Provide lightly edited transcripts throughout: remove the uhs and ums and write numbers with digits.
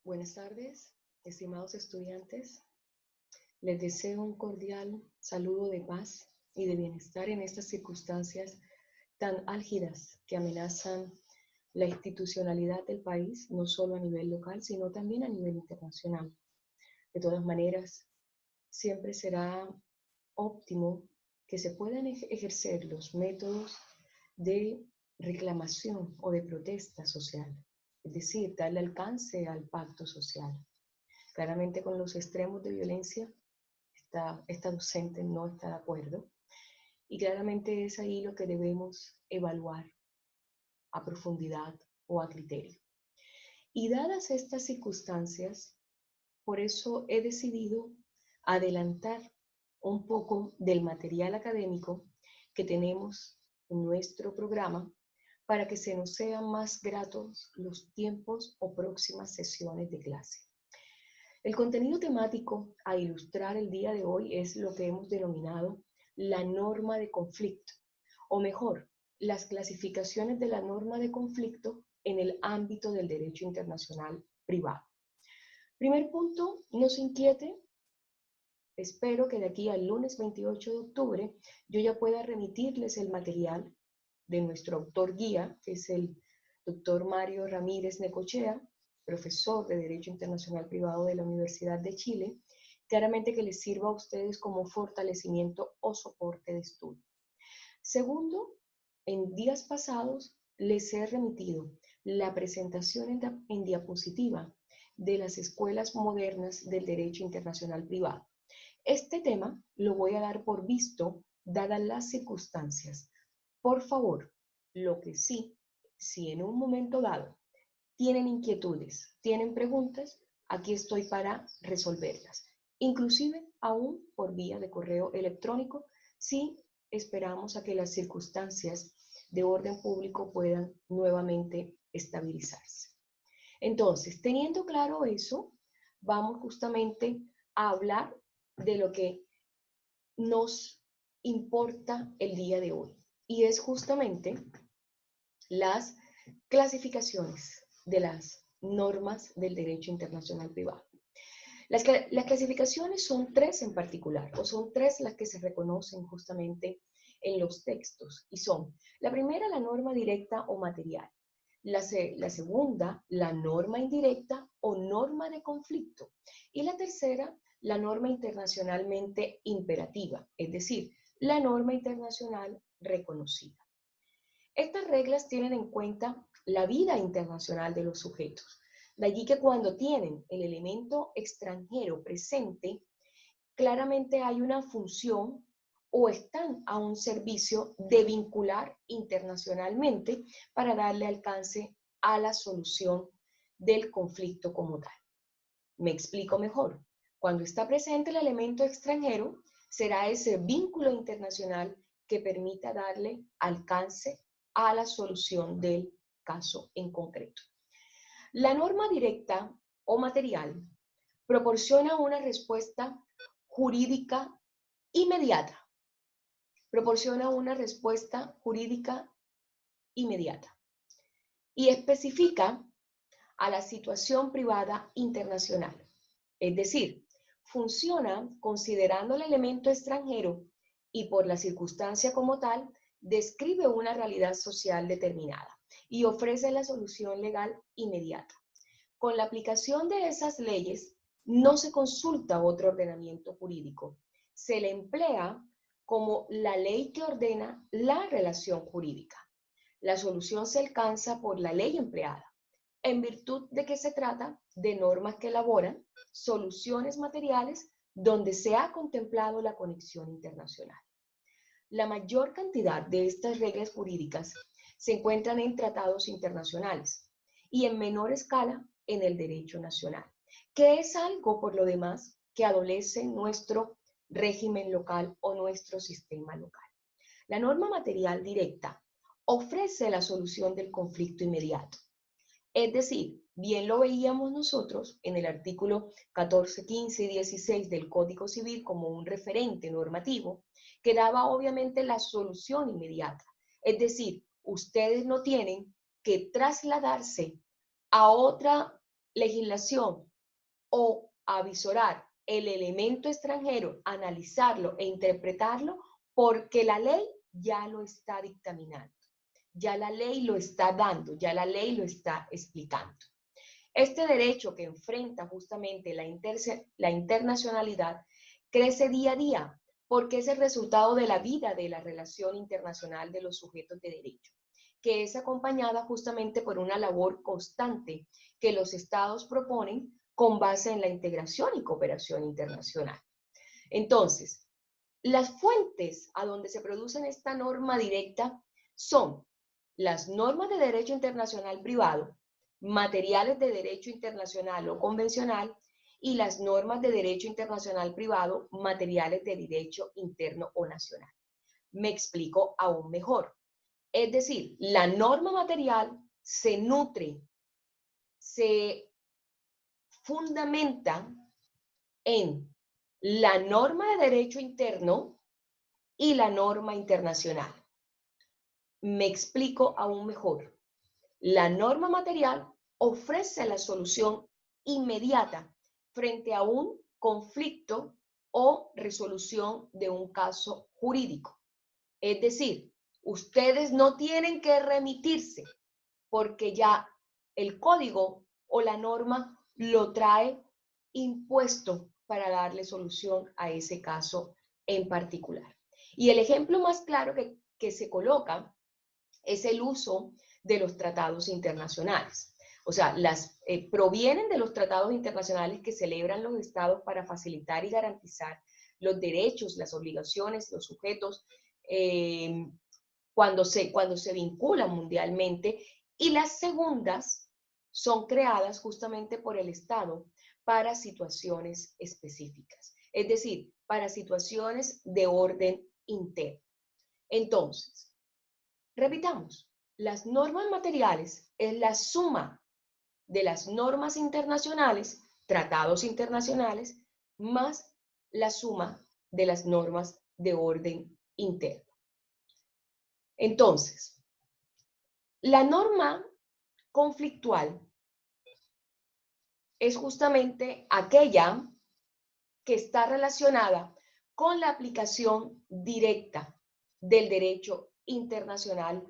Buenas tardes, estimados estudiantes. Les deseo un cordial saludo de paz y de bienestar en estas circunstancias tan álgidas que amenazan la institucionalidad del país, no solo a nivel local, sino también a nivel internacional. De todas maneras, siempre será óptimo que se puedan ejercer los métodos de reclamación o de protesta social, es decir, darle alcance al pacto social. Claramente con los extremos de violencia, esta docente no está de acuerdo y claramente es ahí lo que debemos evaluar a profundidad o a criterio. Y dadas estas circunstancias, por eso he decidido adelantar un poco del material académico que tenemos en nuestro programa para que se nos sean más gratos los tiempos o próximas sesiones de clase. El contenido temático a ilustrar el día de hoy es lo que hemos denominado la norma de conflicto, o mejor, las clasificaciones de la norma de conflicto en el ámbito del derecho internacional privado. Primer punto, no se inquiete. Espero que de aquí al lunes 28 de octubre yo ya pueda remitirles el material de nuestro autor guía, que es el doctor Mario Ramírez Necochea, profesor de Derecho Internacional Privado de la Universidad de Chile, claramente que les sirva a ustedes como fortalecimiento o soporte de estudio. Segundo, en días pasados les he remitido la presentación en diapositiva de las escuelas modernas del Derecho Internacional Privado. Este tema lo voy a dar por visto, dadas las circunstancias. Por favor, lo que sí, si en un momento dado tienen inquietudes, tienen preguntas, aquí estoy para resolverlas. Inclusive aún por vía de correo electrónico, si esperamos a que las circunstancias de orden público puedan nuevamente estabilizarse. Entonces, teniendo claro eso, vamos justamente a hablar de lo que nos importa el día de hoy. Y es justamente las clasificaciones de las normas del derecho internacional privado. Las clasificaciones son tres en particular, o son tres las que se reconocen justamente en los textos, y son, la primera, la norma directa o material, la segunda, la norma indirecta o norma de conflicto, y la tercera, la norma internacionalmente imperativa, es decir, la norma internacional reconocida. Estas reglas tienen en cuenta la vida internacional de los sujetos. De allí que cuando tienen el elemento extranjero presente, claramente hay una función o están a un servicio de vincular internacionalmente para darle alcance a la solución del conflicto como tal. Me explico mejor. Cuando está presente el elemento extranjero, será ese vínculo internacional que permita darle alcance a la solución del caso en concreto. La norma directa o material proporciona una respuesta jurídica inmediata. Proporciona una respuesta jurídica inmediata y especifica a la situación privada internacional. Es decir, funciona considerando el elemento extranjero y por la circunstancia como tal, describe una realidad social determinada y ofrece la solución legal inmediata. Con la aplicación de esas leyes, no se consulta otro ordenamiento jurídico. Se le emplea como la ley que ordena la relación jurídica. La solución se alcanza por la ley empleada, en virtud de que se trata de normas que elaboran soluciones materiales donde se ha contemplado la conexión internacional. La mayor cantidad de estas reglas jurídicas se encuentran en tratados internacionales y en menor escala en el derecho nacional, que es algo por lo demás que adolece nuestro régimen local o nuestro sistema local. La norma material directa ofrece la solución del conflicto inmediato. Es decir, bien lo veíamos nosotros en el artículo 14, 15 y 16 del Código Civil como un referente normativo que daba obviamente la solución inmediata. Es decir, ustedes no tienen que trasladarse a otra legislación o avisorar el elemento extranjero, analizarlo e interpretarlo, porque la ley ya lo está dictaminando, ya la ley lo está dando, ya la ley lo está explicando. Este derecho que enfrenta justamente la internacionalidad crece día a día porque es el resultado de la vida de la relación internacional de los sujetos de derecho, que es acompañada justamente por una labor constante que los estados proponen con base en la integración y cooperación internacional. Entonces, las fuentes a donde se produce esta norma directa son las normas de derecho internacional privado, materiales de derecho internacional o convencional y las normas de derecho internacional privado, materiales de derecho interno o nacional. Me explico aún mejor. Es decir, la norma material se nutre, se fundamenta en la norma de derecho interno y la norma internacional. Me explico aún mejor. La norma material ofrece la solución inmediata frente a un conflicto o resolución de un caso jurídico. Es decir, ustedes no tienen que remitirse porque ya el código o la norma lo trae impuesto para darle solución a ese caso en particular. Y el ejemplo más claro que se coloca es el uso de los tratados internacionales. O sea, provienen de los tratados internacionales que celebran los estados para facilitar y garantizar los derechos, las obligaciones, los sujetos, cuando se vinculan mundialmente, y las segundas son creadas justamente por el Estado para situaciones específicas, es decir, para situaciones de orden interno. Entonces, repitamos, las normas materiales es la suma de las normas internacionales, tratados internacionales, más la suma de las normas de orden interno. Entonces, la norma conflictual es justamente aquella que está relacionada con la aplicación directa del derecho internacional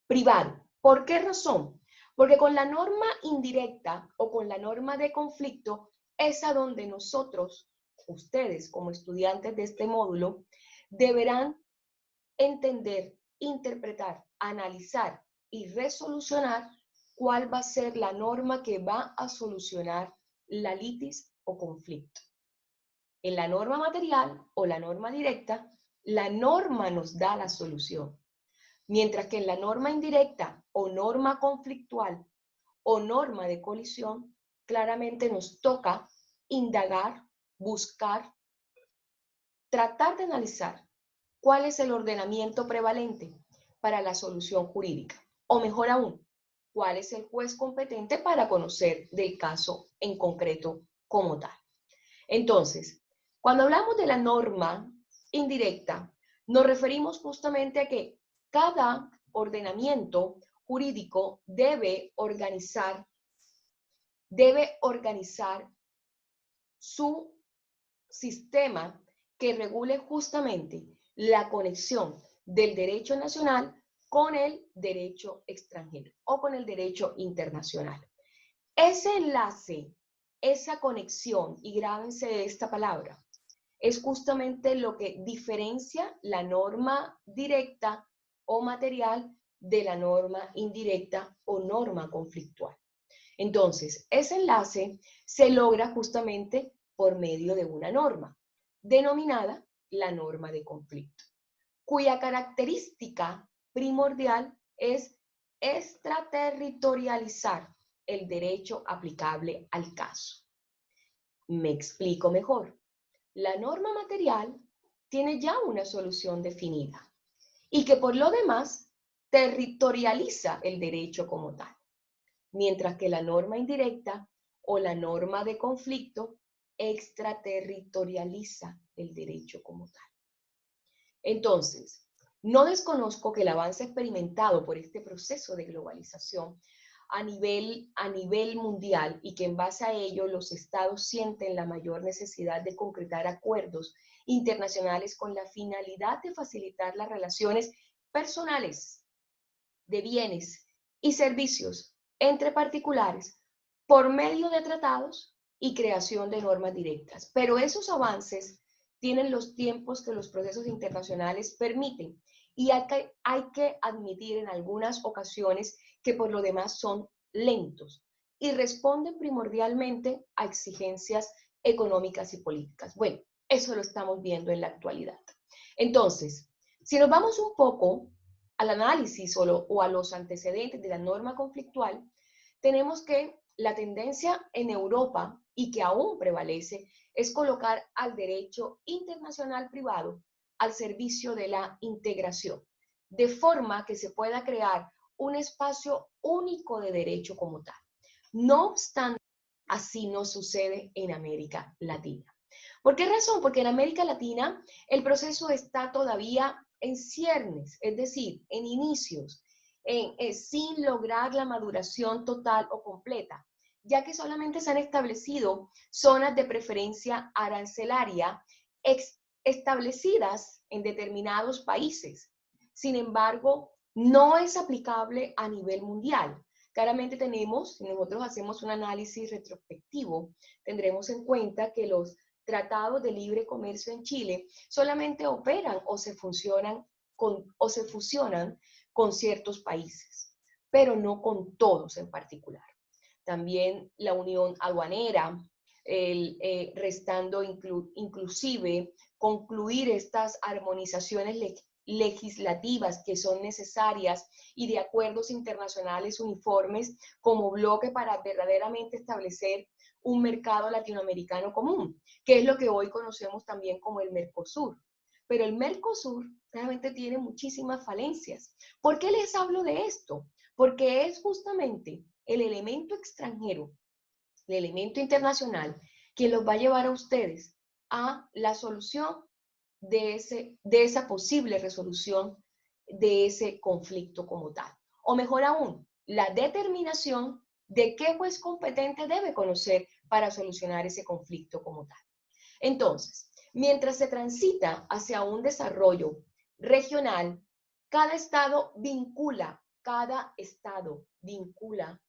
privado. ¿Por qué razón? Porque con la norma indirecta o con la norma de conflicto es a donde nosotros, ustedes como estudiantes de este módulo, deberán entender, interpretar, analizar y resolucionar cuál va a ser la norma que va a solucionar la litis o conflicto. En la norma material o la norma directa, la norma nos da la solución, mientras que en la norma indirecta o norma conflictual o norma de colisión, claramente nos toca indagar, buscar, tratar de analizar cuál es el ordenamiento prevalente para la solución jurídica, o mejor aún, cuál es el juez competente para conocer del caso en concreto como tal. Entonces, cuando hablamos de la norma indirecta, nos referimos justamente a que cada ordenamiento jurídico debe organizar su sistema que regule justamente la conexión del derecho nacional con el derecho extranjero o con el derecho internacional. Ese enlace, esa conexión, y grábense esta palabra, es justamente lo que diferencia la norma directa o material de la norma indirecta o norma conflictual. Entonces, ese enlace se logra justamente por medio de una norma, denominada la norma de conflicto, cuya característica primordial es extraterritorializar el derecho aplicable al caso. Me explico mejor. La norma material tiene ya una solución definida y que por lo demás territorializa el derecho como tal, mientras que la norma indirecta o la norma de conflicto extraterritorializa el derecho como tal. Entonces, no desconozco que el avance experimentado por este proceso de globalización a nivel mundial y que en base a ello los estados sienten la mayor necesidad de concretar acuerdos internacionales con la finalidad de facilitar las relaciones personales de bienes y servicios entre particulares por medio de tratados y creación de normas directas. Pero esos avances tienen los tiempos que los procesos internacionales permiten y hay que admitir en algunas ocasiones que por lo demás son lentos y responden primordialmente a exigencias económicas y políticas. Bueno, eso lo estamos viendo en la actualidad. Entonces, si nos vamos un poco al análisis o a los antecedentes de la norma conflictual, tenemos que la tendencia en Europa, y que aún prevalece, es colocar al derecho internacional privado al servicio de la integración, de forma que se pueda crear un espacio único de derecho como tal. No obstante, así no sucede en América Latina. ¿Por qué razón? Porque en América Latina el proceso está todavía en ciernes, es decir, en inicios, sin lograr la maduración total o completa, ya que solamente se han establecido zonas de preferencia arancelaria establecidas en determinados países. Sin embargo, no es aplicable a nivel mundial. Claramente tenemos, si nosotros hacemos un análisis retrospectivo, tendremos en cuenta que los tratados de libre comercio en Chile solamente operan o se fusionan con ciertos países, pero no con todos en particular. También la unión aduanera, restando inclusive concluir estas armonizaciones legislativas que son necesarias y de acuerdos internacionales uniformes como bloque para verdaderamente establecer un mercado latinoamericano común, que es lo que hoy conocemos también como el Mercosur. Pero el Mercosur realmente tiene muchísimas falencias. ¿Por qué les hablo de esto? Porque es justamente el elemento extranjero, el elemento internacional, quien los va a llevar a ustedes a la solución de esa posible resolución de ese conflicto como tal. O mejor aún, la determinación de qué juez competente debe conocer para solucionar ese conflicto como tal. Entonces, mientras se transita hacia un desarrollo regional, cada estado vincula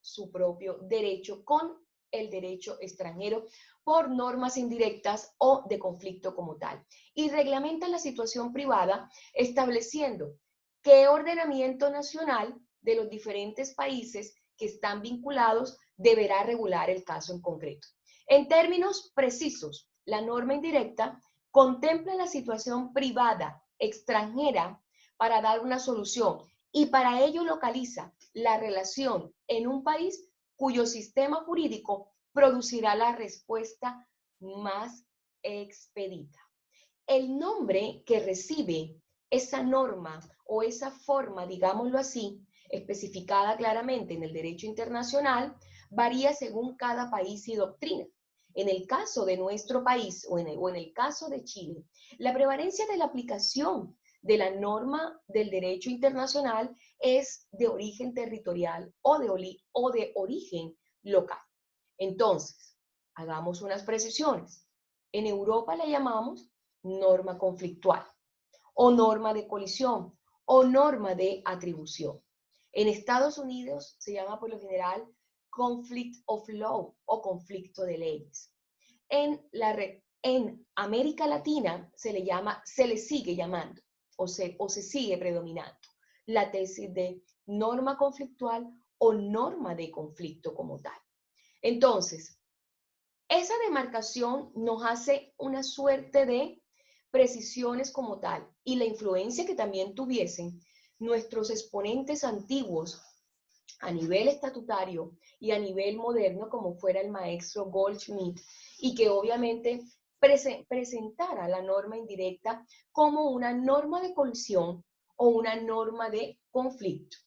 su propio derecho con el derecho extranjero por normas indirectas o de conflicto como tal. Y reglamenta la situación privada estableciendo qué ordenamiento nacional de los diferentes países que están vinculados deberá regular el caso en concreto. En términos precisos, la norma indirecta contempla la situación privada extranjera para dar una solución y para ello localiza la relación en un país cuyo sistema jurídico producirá la respuesta más expedita. El nombre que recibe esa norma o esa forma, digámoslo así, especificada claramente en el derecho internacional, varía según cada país y doctrina. En el caso de nuestro país o en el caso de Chile, la prevalencia de la aplicación de la norma del derecho internacional es de origen territorial o de origen local. Entonces, hagamos unas precisiones. En Europa la llamamos norma conflictual o norma de colisión o norma de atribución. En Estados Unidos se llama por lo general conflict of law o conflicto de leyes. En América Latina se le sigue llamando o se sigue predominando la tesis de norma conflictual o norma de conflicto como tal. Entonces, esa demarcación nos hace una suerte de precisiones como tal y la influencia que también tuviesen nuestros exponentes antiguos a nivel estatutario y a nivel moderno, como fuera el maestro Goldschmidt, y que obviamente presentara la norma indirecta como una norma de colisión o una norma de conflicto,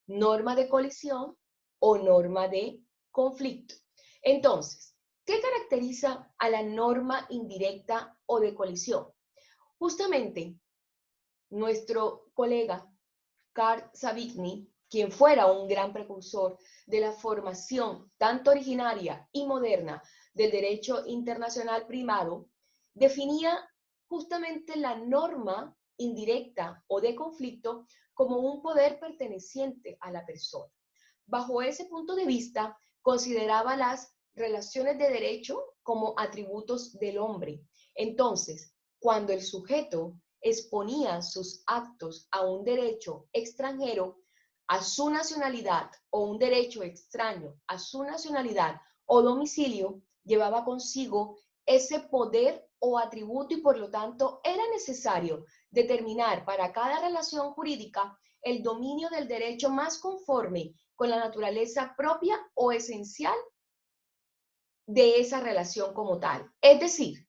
norma de colisión o norma de conflicto. Entonces, ¿qué caracteriza a la norma indirecta o de colisión? Justamente, nuestro colega Carl Savigny quien fuera un gran precursor de la formación tanto originaria y moderna del derecho internacional primado, definía justamente la norma indirecta o de conflicto como un poder perteneciente a la persona. Bajo ese punto de vista, consideraba las relaciones de derecho como atributos del hombre. Entonces, cuando el sujeto exponía sus actos a un derecho extranjero, a su nacionalidad o un derecho extraño a su nacionalidad o domicilio, llevaba consigo ese poder o atributo y por lo tanto era necesario determinar para cada relación jurídica el dominio del derecho más conforme con la naturaleza propia o esencial de esa relación como tal. Es decir,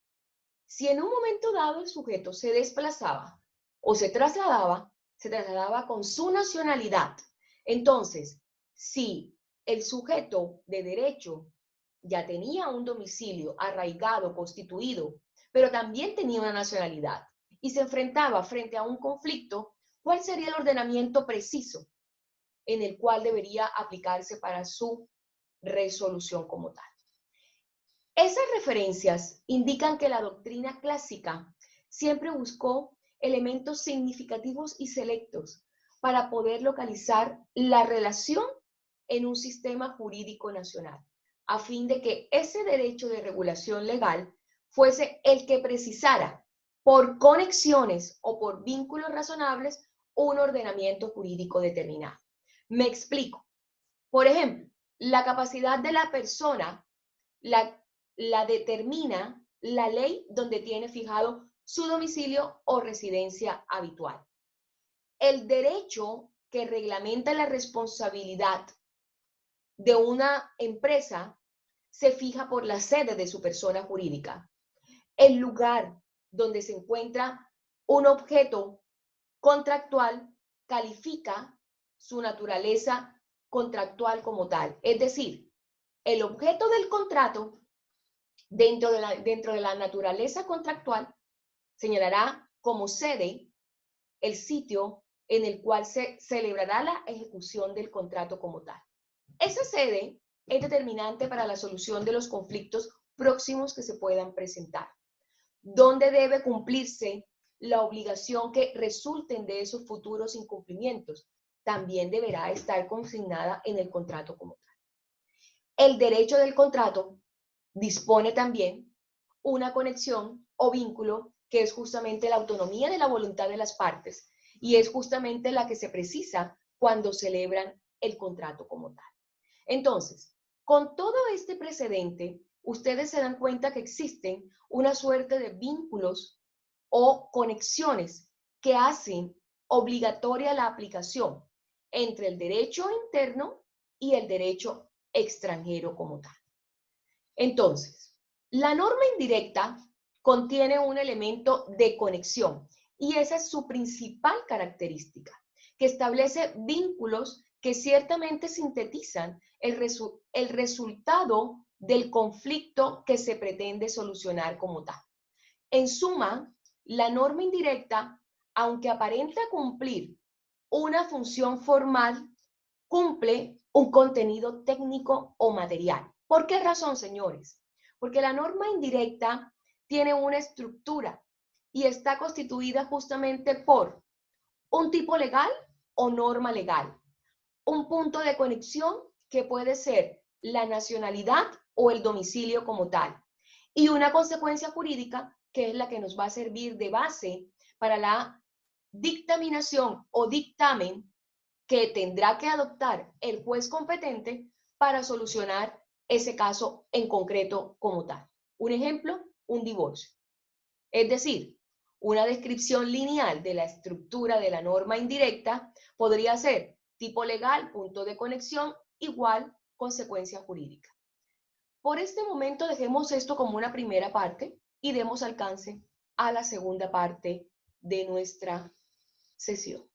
si en un momento dado el sujeto se desplazaba o se trasladaba con su nacionalidad. Entonces, si el sujeto de derecho ya tenía un domicilio arraigado, constituido, pero también tenía una nacionalidad y se enfrentaba frente a un conflicto, ¿cuál sería el ordenamiento preciso en el cual debería aplicarse para su resolución como tal? Esas referencias indican que la doctrina clásica siempre buscó elementos significativos y selectos para poder localizar la relación en un sistema jurídico nacional, a fin de que ese derecho de regulación legal fuese el que precisara por conexiones o por vínculos razonables un ordenamiento jurídico determinado. Me explico. Por ejemplo, la capacidad de la persona la determina la ley donde tiene fijado su domicilio o residencia habitual. El derecho que reglamenta la responsabilidad de una empresa se fija por la sede de su persona jurídica. El lugar donde se encuentra un objeto contractual califica su naturaleza contractual como tal. Es decir, el objeto del contrato dentro de la naturaleza contractual señalará como sede el sitio en el cual se celebrará la ejecución del contrato como tal. Esa sede es determinante para la solución de los conflictos próximos que se puedan presentar. ¿Dónde debe cumplirse la obligación que resulten de esos futuros incumplimientos? También deberá estar consignada en el contrato como tal. El derecho del contrato dispone también una conexión o vínculo que es justamente la autonomía de la voluntad de las partes y es justamente la que se precisa cuando celebran el contrato como tal. Entonces, con todo este precedente, ustedes se dan cuenta que existen una suerte de vínculos o conexiones que hacen obligatoria la aplicación entre el derecho interno y el derecho extranjero como tal. Entonces, la norma indirecta contiene un elemento de conexión y esa es su principal característica, que establece vínculos que ciertamente sintetizan el resultado del conflicto que se pretende solucionar como tal. En suma, la norma indirecta, aunque aparenta cumplir una función formal, cumple un contenido técnico o material. ¿Por qué razón, señores? Porque la norma indirecta tiene una estructura y está constituida justamente por un tipo legal o norma legal, un punto de conexión que puede ser la nacionalidad o el domicilio como tal, y una consecuencia jurídica que es la que nos va a servir de base para la dictaminación o dictamen que tendrá que adoptar el juez competente para solucionar ese caso en concreto como tal. Un ejemplo, un divorcio. Es decir, una descripción lineal de la estructura de la norma indirecta podría ser tipo legal, punto de conexión, igual, consecuencia jurídica. Por este momento dejemos esto como una primera parte y demos alcance a la segunda parte de nuestra sesión.